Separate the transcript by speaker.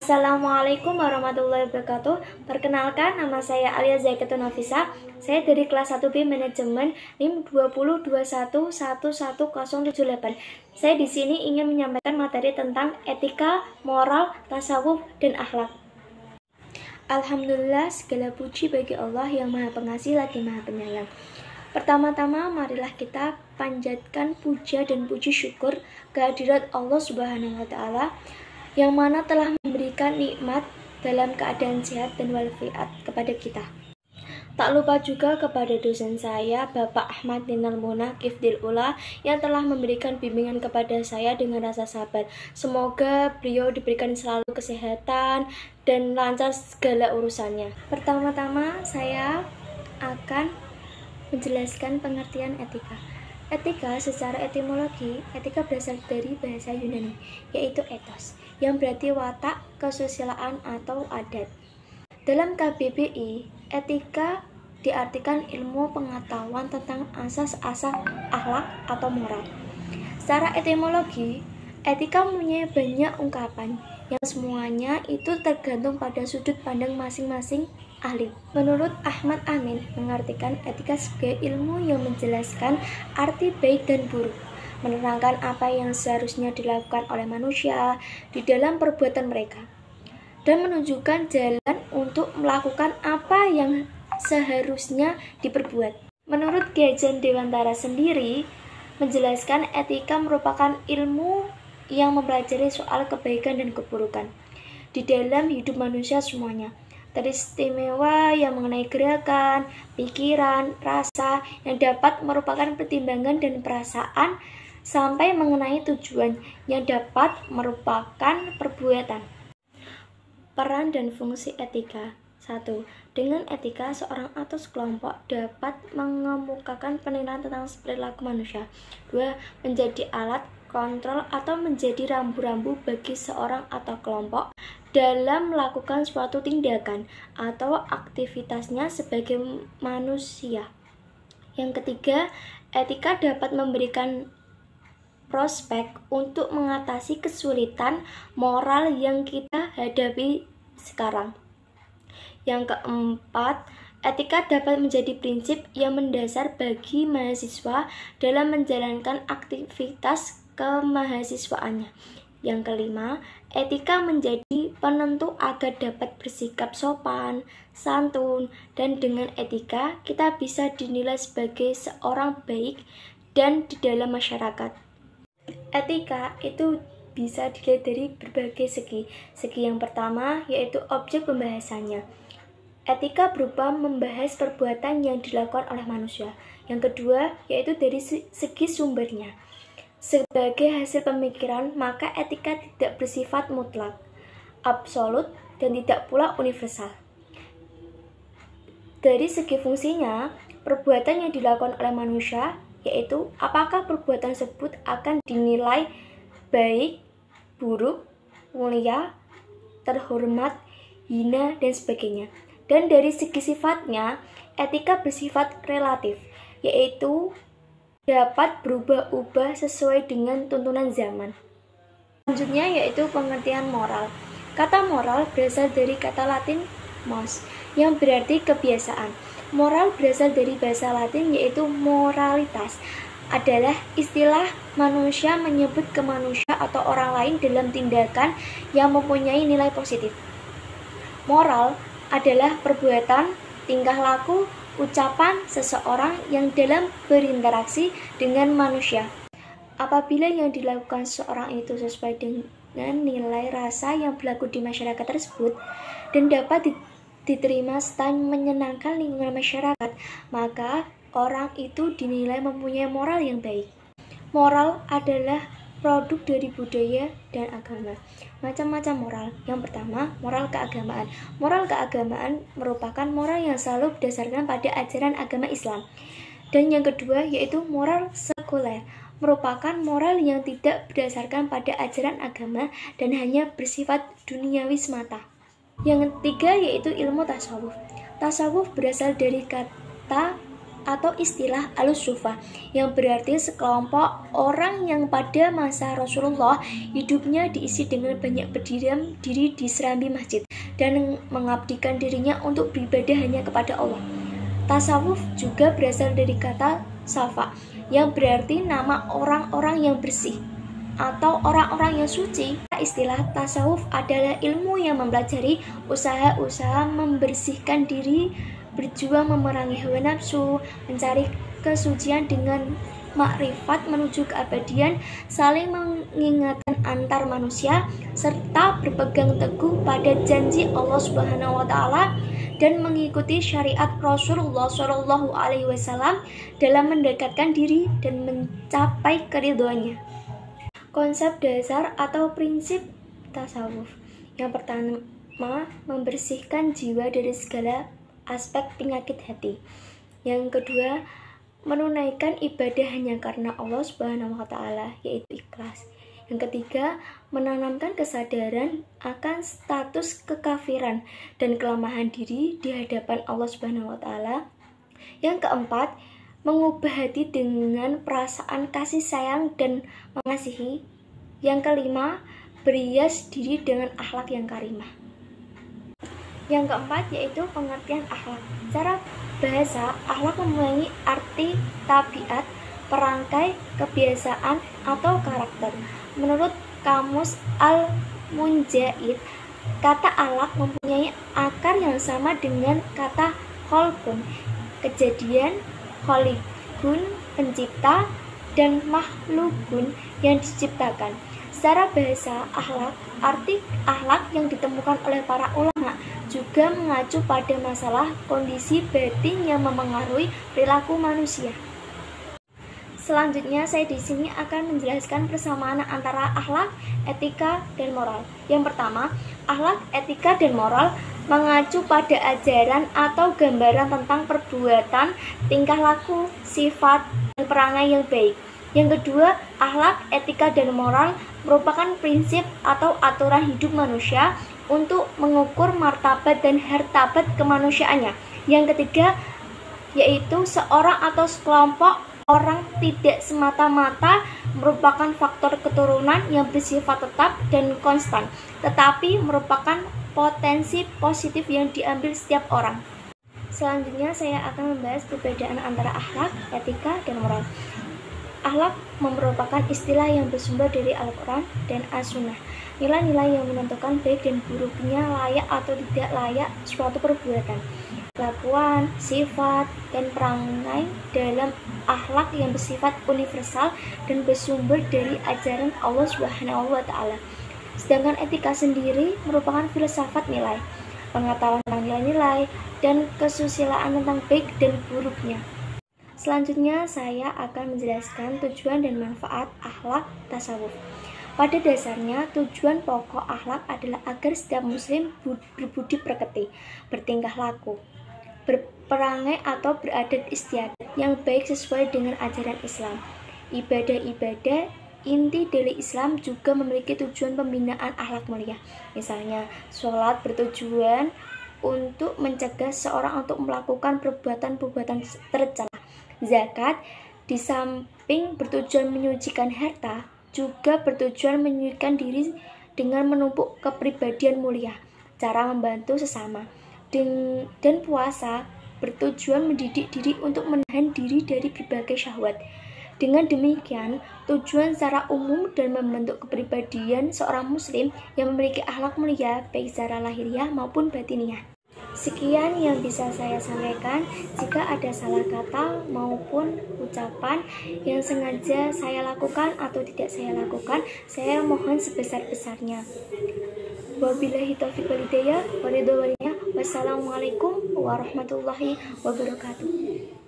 Speaker 1: Assalamualaikum warahmatullahi wabarakatuh. Perkenalkan, nama saya Alia Zaikatun Nafisa. Saya dari kelas 1B Manajemen NIM 2021111078. Saya di sini ingin menyampaikan materi tentang etika, moral, tasawuf, dan akhlak. Alhamdulillah, segala puji bagi Allah yang Maha Pengasih lagi Maha Penyayang. Pertama-tama, marilah kita panjatkan puja dan puji syukur kehadirat Allah Subhanahu wa Ta'ala yang mana telah memberikan nikmat dalam keadaan sehat dan walafiat kepada kita. Tak lupa juga kepada dosen saya, Bapak Ahmad Ninal Muna Kifdil Ula, yang telah memberikan bimbingan kepada saya dengan rasa sabar. Semoga beliau diberikan selalu kesehatan dan lancar segala urusannya. Pertama-tama saya akan menjelaskan pengertian etika. Etika secara etimologi, etika berasal dari bahasa Yunani, yaitu ethos, yang berarti watak, kesusilaan, atau adat. Dalam KBBI, etika diartikan ilmu pengetahuan tentang asas-asas akhlak atau moral. Secara etimologi, etika mempunyai banyak ungkapan, yang semuanya itu tergantung pada sudut pandang masing-masing ahli. Menurut Ahmad Amin, mengartikan etika sebagai ilmu yang menjelaskan arti baik dan buruk, menerangkan apa yang seharusnya dilakukan oleh manusia di dalam perbuatan mereka, dan menunjukkan jalan untuk melakukan apa yang seharusnya diperbuat. Menurut Ki Hajar Dewantara sendiri, menjelaskan etika merupakan ilmu yang mempelajari soal kebaikan dan keburukan di dalam hidup manusia semuanya, teristimewa yang mengenai gerakan, pikiran, rasa yang dapat merupakan pertimbangan dan perasaan sampai mengenai tujuan yang dapat merupakan perbuatan. Peran dan fungsi etika. 1. Dengan etika, seorang atau sekelompok dapat mengemukakan penilaian tentang perilaku manusia. 2. Menjadi alat kontrol atau menjadi rambu-rambu bagi seorang atau kelompok dalam melakukan suatu tindakan atau aktivitasnya sebagai manusia. Yang ketiga, etika dapat memberikan prospek untuk mengatasi kesulitan moral yang kita hadapi sekarang. Yang keempat, etika dapat menjadi prinsip yang mendasar bagi mahasiswa dalam menjalankan aktivitas kemahasiswaannya. Yang kelima, etika menjadi penentu agar dapat bersikap sopan, santun, dan dengan etika kita bisa dinilai sebagai seorang baik dan di dalam masyarakat. Etika itu bisa dilihat dari berbagai segi. Segi yang pertama yaitu objek pembahasannya. Etika berupa membahas perbuatan yang dilakukan oleh manusia. Yang kedua yaitu dari segi sumbernya. Sebagai hasil pemikiran, maka etika tidak bersifat mutlak, absolut, dan tidak pula universal. Dari segi fungsinya, perbuatan yang dilakukan oleh manusia, yaitu apakah perbuatan tersebut akan dinilai baik, buruk, mulia, terhormat, hina, dan sebagainya. Dan dari segi sifatnya, etika bersifat relatif, yaitu dapat berubah-ubah sesuai dengan tuntunan zaman. Selanjutnya yaitu pengertian moral. Kata moral berasal dari kata Latin mos, yang berarti kebiasaan. Moral berasal dari bahasa Latin yaitu moralitas, adalah istilah manusia menyebut ke manusia atau orang lain dalam tindakan yang mempunyai nilai positif. Moral adalah perbuatan, tingkah laku, ucapan seseorang yang dalam berinteraksi dengan manusia. Apabila yang dilakukan seseorang itu sesuai dengan nilai rasa yang berlaku di masyarakat tersebut dan dapat diterima serta menyenangkan lingkungan masyarakat, maka orang itu dinilai mempunyai moral yang baik. Moral adalah produk dari budaya dan agama. Macam-macam moral. Yang pertama, moral keagamaan. Moral keagamaan merupakan moral yang selalu berdasarkan pada ajaran agama Islam. Dan yang kedua yaitu moral sekuler, merupakan moral yang tidak berdasarkan pada ajaran agama dan hanya bersifat duniawi semata. Yang ketiga yaitu ilmu tasawuf. Tasawuf berasal dari kata atau istilah al-sufa yang berarti sekelompok orang yang pada masa Rasulullah hidupnya diisi dengan banyak berdiam diri di serambi masjid dan mengabdikan dirinya untuk beribadah hanya kepada Allah. Tasawuf juga berasal dari kata safa yang berarti nama orang-orang yang bersih atau orang-orang yang suci. Istilah tasawuf adalah ilmu yang mempelajari usaha-usaha membersihkan diri, berjuang memerangi hawa nafsu, mencari kesucian dengan makrifat menuju keabadian, saling mengingatkan antar manusia, serta berpegang teguh pada janji Allah Subhanahu wa Ta'ala dan mengikuti syariat Rasulullah Shallallahu Alaihi Wasallam dalam mendekatkan diri dan mencapai keridhoannya. Konsep dasar atau prinsip tasawuf. Yang pertama, membersihkan jiwa dari segala aspek penyakit hati. Yang kedua, menunaikan ibadah hanya karena Allah Subhanahu wa Ta'ala, yaitu ikhlas. Yang ketiga, menanamkan kesadaran akan status kekafiran dan kelemahan diri di hadapan Allah Subhanahu wa Ta'ala. Yang keempat, mengubah hati dengan perasaan kasih sayang dan mengasihi. Yang kelima, berhias diri dengan akhlak yang karimah. Yang keempat yaitu pengertian akhlak. Secara bahasa, akhlak mempunyai arti tabiat, perangkai, kebiasaan, atau karakter. Menurut Kamus Al-Munjaid, kata akhlak mempunyai akar yang sama dengan kata kholqun, kejadian, kholikun, pencipta, dan makhlukun yang diciptakan. Secara bahasa akhlak, arti akhlak yang ditemukan oleh para ulama juga mengacu pada masalah kondisi batin yang memengaruhi perilaku manusia. Selanjutnya, saya di sini akan menjelaskan persamaan antara akhlak, etika, dan moral. Yang pertama, akhlak, etika, dan moral mengacu pada ajaran atau gambaran tentang perbuatan, tingkah laku, sifat, dan perangai yang baik. Yang kedua, akhlak, etika, dan moral merupakan prinsip atau aturan hidup manusia untuk mengukur martabat dan hartabat kemanusiaannya. Yang ketiga, yaitu seorang atau sekelompok orang tidak semata-mata merupakan faktor keturunan yang bersifat tetap dan konstan, tetapi merupakan potensi positif yang diambil setiap orang. Selanjutnya, saya akan membahas perbedaan antara akhlak, etika, dan moral. Akhlak merupakan istilah yang bersumber dari Al-Quran dan As-Sunnah. Nilai-nilai yang menentukan baik dan buruknya, layak atau tidak layak suatu perbuatan, kelakuan, sifat, dan perangai dalam akhlak yang bersifat universal dan bersumber dari ajaran Allah Subhanahu wa Ta'ala. Sedangkan etika sendiri merupakan filsafat nilai, pengetahuan tentang nilai-nilai, dan kesusilaan tentang baik dan buruknya. Selanjutnya, saya akan menjelaskan tujuan dan manfaat akhlak tasawuf. Pada dasarnya, tujuan pokok akhlak adalah agar setiap muslim berbudi pekerti, bertingkah laku, berperangai atau beradat istiadat yang baik sesuai dengan ajaran Islam. Ibadah-ibadah inti dari Islam juga memiliki tujuan pembinaan akhlak mulia. Misalnya, sholat bertujuan untuk mencegah seorang untuk melakukan perbuatan-perbuatan tercela. Zakat di samping bertujuan menyucikan harta, juga bertujuan menyucikan diri dengan menumpuk kepribadian mulia, cara membantu sesama. Dan puasa bertujuan mendidik diri untuk menahan diri dari berbagai syahwat. Dengan demikian, tujuan secara umum dan membentuk kepribadian seorang muslim yang memiliki akhlak mulia baik secara lahiriah maupun batiniah. Sekian yang bisa saya sampaikan. Jika ada salah kata maupun ucapan yang sengaja saya lakukan atau tidak saya lakukan, saya mohon sebesar-besarnya. Wabillahi taufiq wal hidayah. Wassalamualaikum warahmatullahi wabarakatuh.